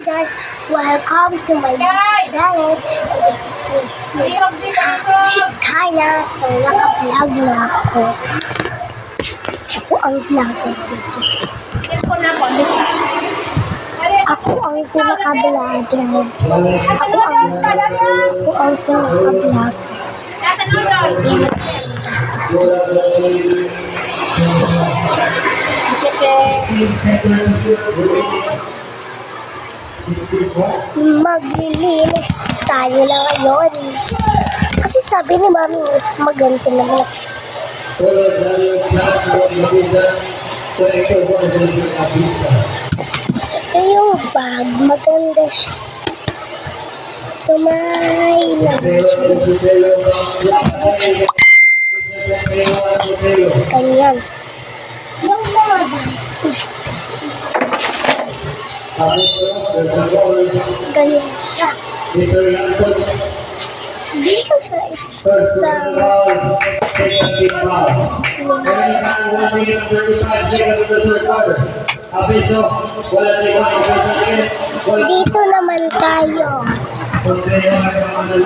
guys, welcome to my channel. This is Shikaya. So naka-vlog na ako. Ako ang vlogger dito. Ako ang pinaka-vlogger. Ako ang pinaka-vlogger. Maglilinis tayo na ngayon. Kasi sabi ni Mami, maganda naman. Ito yung bag. Maganda siya. Sumay lang siya. Ganyan. Yung mga bag. Ganyan siya. Dito siya dito naman tayo.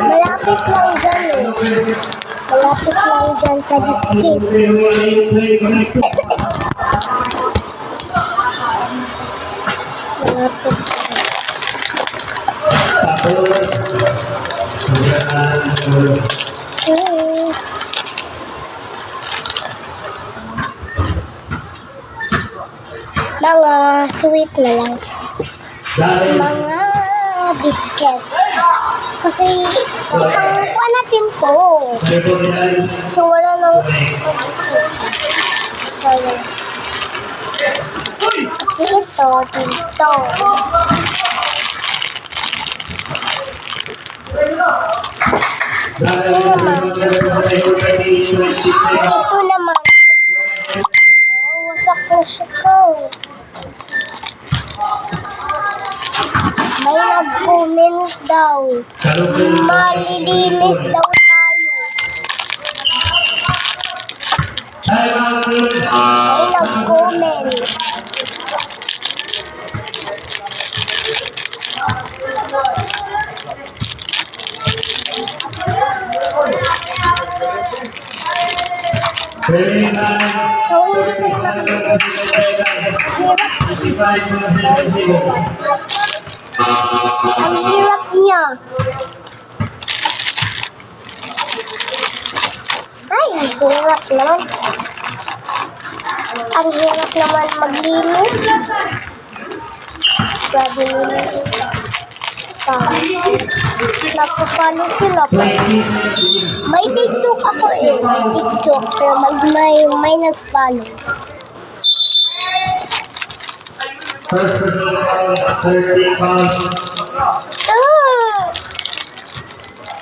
Malapit lang dyan eh. Malapit lang dyan sa biscuit. Malapit. Mga sweet na lang. Mga biscuit. Kasi ang kuha natin to. So wala nang kasi ito dito. Ito naman. Wasak na siya ko. May nag-comment daw. Malilinis daw tayo. May nag-comment. So, ang hirap niya. Ay, ang hirap naman. Ang hirap naman maglinis. Grabe nila. Nagpapalo sila pa. May TikTok ako eh. May TikTok. Pero may nag-follow.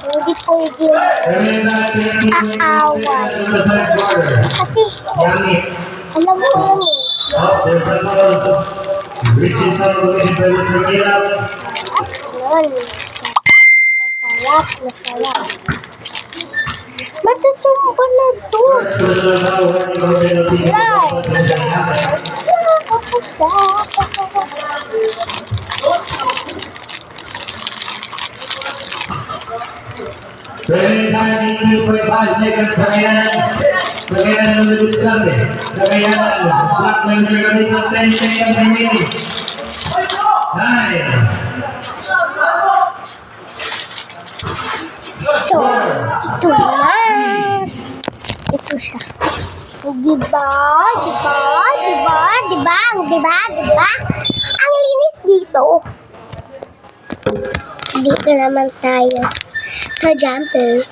Hindi pwede aaway. Kasi alam ko yun eh. Masarap. Matutumba na to. So, ito na. Ito siya. Diba? Ang linis dito. Dito naman tayo sa jumper.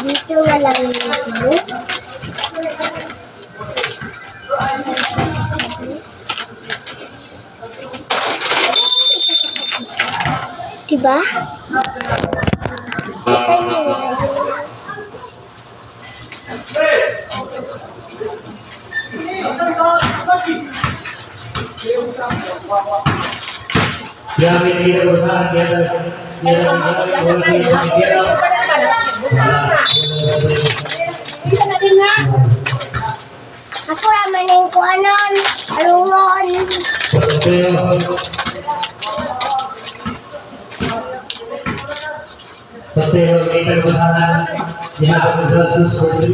Dito na lang dito. Diba? Kita nyo. Yang ini berusaha dia Ako naman yung kuanon. Alungon. Pero may kagbahanan, hinahapon sa susunod.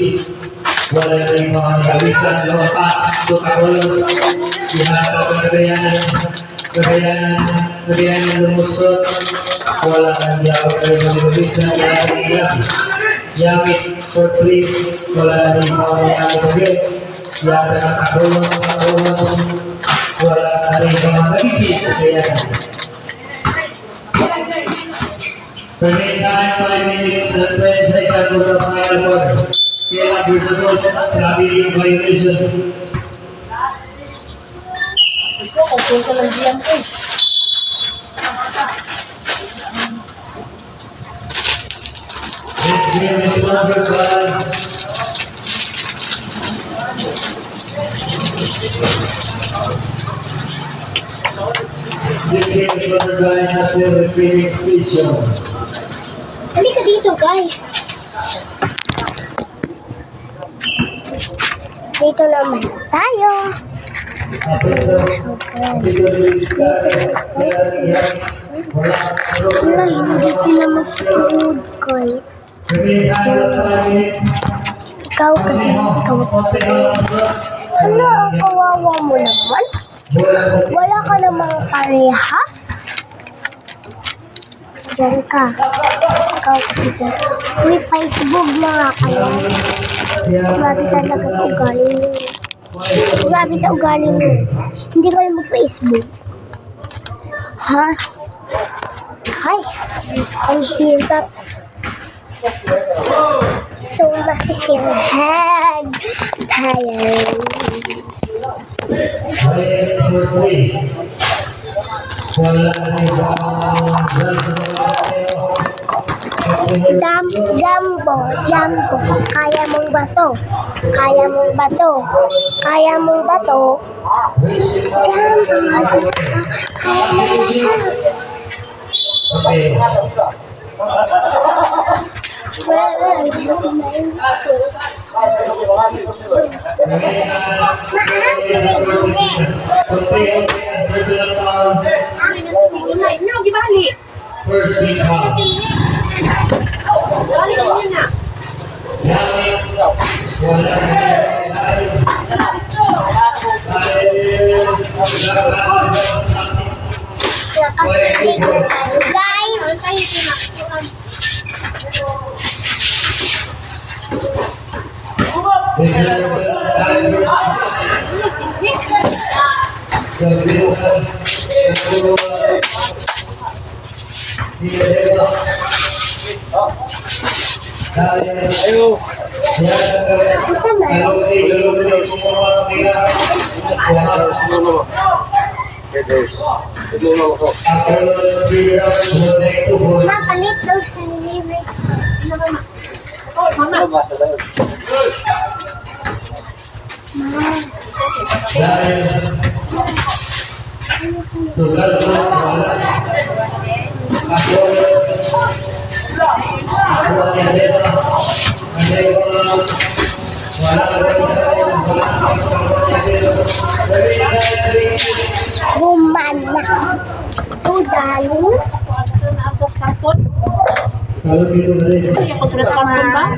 Wala rin mga kawisan, lumapas, tukakulong, hinahapon kagayanan lumusot, wala nang yawag rin mga kawisan, yamit, portri, wala rin mga yamit, yata ng kakulong, wala rin mga nagigit, kagayanan. Pernikahan 5 minutes at 10 seconds of the final word. Kailan beautiful, grabe yung violation. Ito, kung ka lang diyan eh. This game is sponsored by National Repeating Station. Halika dito, guys. Dito naman tayo. Wala, hindi sila magsuod, guys. Ikaw kasi hindi ka magsuod. Hala, ang kawawa mo naman. Wala ka namang parehas. Diyan ka. Ikaw kasi dyan. May Facebook na nga kayo. Grabe talaga sa ugali mo. Grabe sa ugali mo. Hindi kayo mag-Facebook. Ha? Hay, ang hirap. So, masisirahan tayo. Jumbo, kaya mong bato, kaya mong bato, kaya mong bato. Jumbo, kaya mong bato. First week off. Nakasilig na tayo, guys. Mapalit daw siya ni Mimi. Humana. So, dahil Kalau gitu,